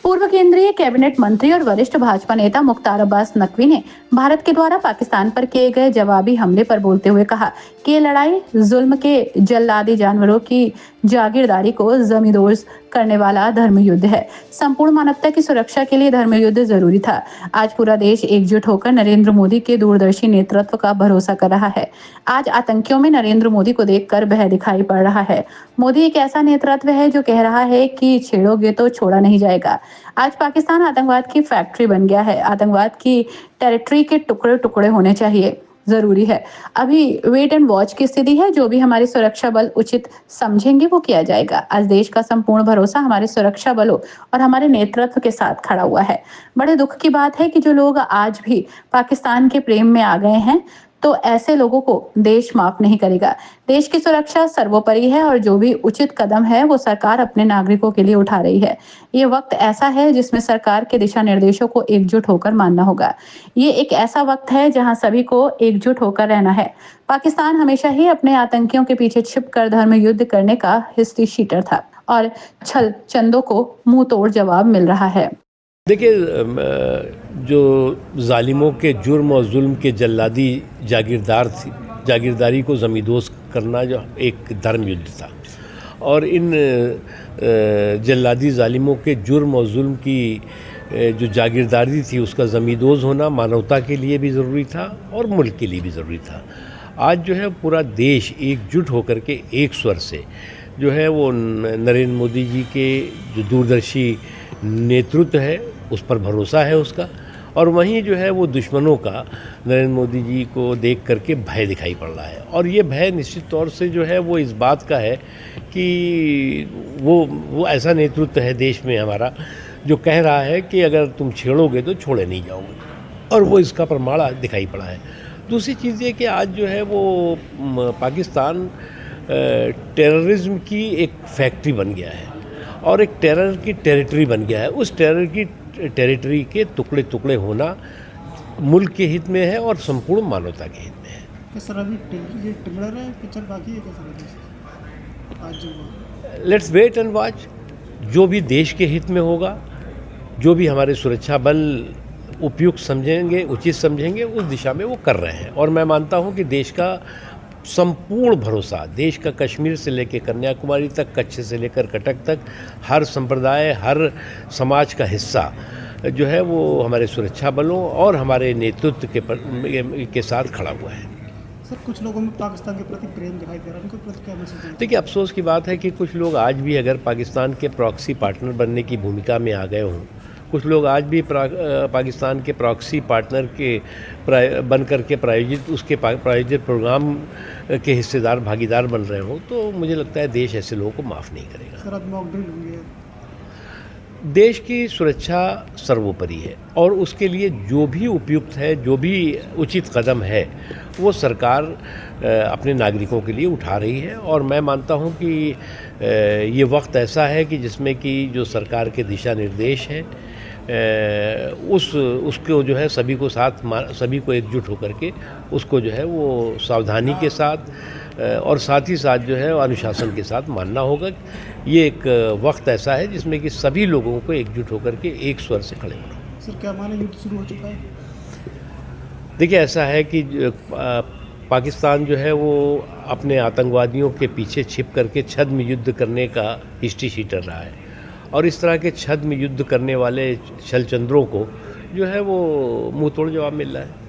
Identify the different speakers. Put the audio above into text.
Speaker 1: पूर्व केंद्रीय कैबिनेट मंत्री और वरिष्ठ भाजपा नेता मुख्तार अब्बास नकवी ने भारत के द्वारा पाकिस्तान पर किए गए जवाबी हमले पर बोलते हुए कहा कि ये लड़ाई जुल्म के जल्लादी जानवरों की जागीरदारी को जमींदोज करने वाला धर्म युद्ध है। संपूर्ण मानवता की सुरक्षा के लिए धर्म युद्ध जरूरी था। आज पूरा देश एकजुट होकर नरेंद्र मोदी के दूरदर्शी नेतृत्व का भरोसा कर रहा है। आज आतंकियों में नरेंद्र मोदी को देखकर भय दिखाई पड़ रहा है। मोदी एक ऐसा नेतृत्व है जो कह रहा है कि छेड़ोगे तो छोड़ा नहीं जाएगा। आज पाकिस्तान आतंकवाद की फैक्ट्री बन गया है। आतंकवाद की टेरिटरी के टुकड़े टुकड़े होने चाहिए, जरूरी है। अभी वेट एंड वॉच की स्थिति है। जो भी हमारी सुरक्षा बल उचित समझेंगे वो किया जाएगा। आज देश का संपूर्ण भरोसा हमारे सुरक्षा बलों और हमारे नेतृत्व के साथ खड़ा हुआ है। बड़े दुख की बात है कि जो लोग आज भी पाकिस्तान के प्रेम में आ गए हैं, तो ऐसे लोगों को देश माफ नहीं करेगा। देश की सुरक्षा सर्वोपरि है और जो भी उचित कदम है वो सरकार अपने नागरिकों के लिए उठा रही है। ये वक्त ऐसा है जिसमें सरकार के दिशा निर्देशों को एकजुट होकर मानना होगा। ये एक ऐसा वक्त है जहां सभी को एकजुट होकर रहना है। पाकिस्तान हमेशा ही अपने आतंकियों के पीछे छिपकर धर्म युद्ध करने का हिस्ट्री शीटर था और छल चंदों को मुंह तोड़ जवाब मिल रहा है।
Speaker 2: देखिए, जो जालिमों के जुर्म और जुल्म के जल्लादी जागीरदारी को ज़मींदोज़ करना जो एक धर्म युद्ध था, और इन जल्लादी जालिमों के जुर्म और जुल्म की जो जागीरदारी थी उसका ज़मींदोज़ होना मानवता के लिए भी ज़रूरी था और मुल्क के लिए भी ज़रूरी था। आज जो है पूरा देश एकजुट होकर के एक स्वर से जो है वो नरेंद्र मोदी जी के जो दूरदर्शी नेतृत्व है उस पर भरोसा है उसका, और वहीं जो है वो दुश्मनों का नरेंद्र मोदी जी को देख करके भय दिखाई पड़ रहा है। और ये भय निश्चित तौर से जो है वो इस बात का है कि वो ऐसा नेतृत्व है देश में हमारा जो कह रहा है कि अगर तुम छेड़ोगे तो छोड़े नहीं जाओगे, और वो इसका प्रमाण आज दिखाई पड़ा है। दूसरी चीज़ ये कि आज जो है वो पाकिस्तान टेररिज्म की एक फैक्ट्री बन गया है और एक टेरर की टेरिटरी बन गया है। उस टेरर की टेरिटरी के टुकड़े टुकड़े होना मुल्क के हित में है और संपूर्ण मानवता के हित में है।
Speaker 3: सर अभी टिमड़ा रहा है, पिक्चर बाकी है क्या आज?
Speaker 2: Let's wait and watch. जो भी देश के हित में होगा, जो भी हमारे सुरक्षा बल उपयुक्त समझेंगे, उचित समझेंगे, उस दिशा में वो कर रहे हैं। और मैं मानता हूँ कि देश का संपूर्ण भरोसा, देश का कश्मीर से लेकर कन्याकुमारी तक, कच्छ से लेकर कटक तक, हर संप्रदाय, हर समाज का हिस्सा जो है वो हमारे सुरक्षा बलों और हमारे नेतृत्व के साथ खड़ा हुआ है।
Speaker 3: सर कुछ लोगों में पाकिस्तान के प्रति प्रेम दिखाई दे रहा है, उनके प्रति क्या मैसेज देना?
Speaker 2: देखिए, अफसोस की बात है कि कुछ लोग आज भी अगर पाकिस्तान के प्रॉक्सी पार्टनर बनने की भूमिका में आ गए हों, कुछ लोग आज भी पाकिस्तान के प्रॉक्सी पार्टनर के बन करके प्रायोजित प्रोग्राम के हिस्सेदार भागीदार बन रहे हो, तो मुझे लगता है देश ऐसे लोगों को माफ़ नहीं करेगा।
Speaker 3: सर आज मॉक ड्रिल हुई है।
Speaker 2: देश की सुरक्षा सर्वोपरि है और उसके लिए जो भी उपयुक्त है, जो भी उचित कदम है, वो सरकार अपने नागरिकों के लिए उठा रही है। और मैं मानता हूँ कि ये वक्त ऐसा है कि जिसमें कि जो सरकार के दिशा निर्देश हैं उसको जो है सभी को एकजुट होकर के उसको जो है वो सावधानी के साथ और साथ ही साथ जो है अनुशासन के साथ मानना होगा। ये एक वक्त ऐसा है जिसमें कि सभी लोगों को एकजुट होकर के एक स्वर से खड़े होना होगा।
Speaker 3: सर क्या माने युद्ध शुरू हो चुका है?
Speaker 2: देखिए, ऐसा है कि पाकिस्तान जो है वो अपने आतंकवादियों के पीछे छिप करके छद्म युद्ध करने का हिस्ट्री शीटर रहा है, और इस तरह के छद्म युद्ध करने वाले छलचंद्रों को जो है वो मुंह तोड़ जवाब मिल रहा है।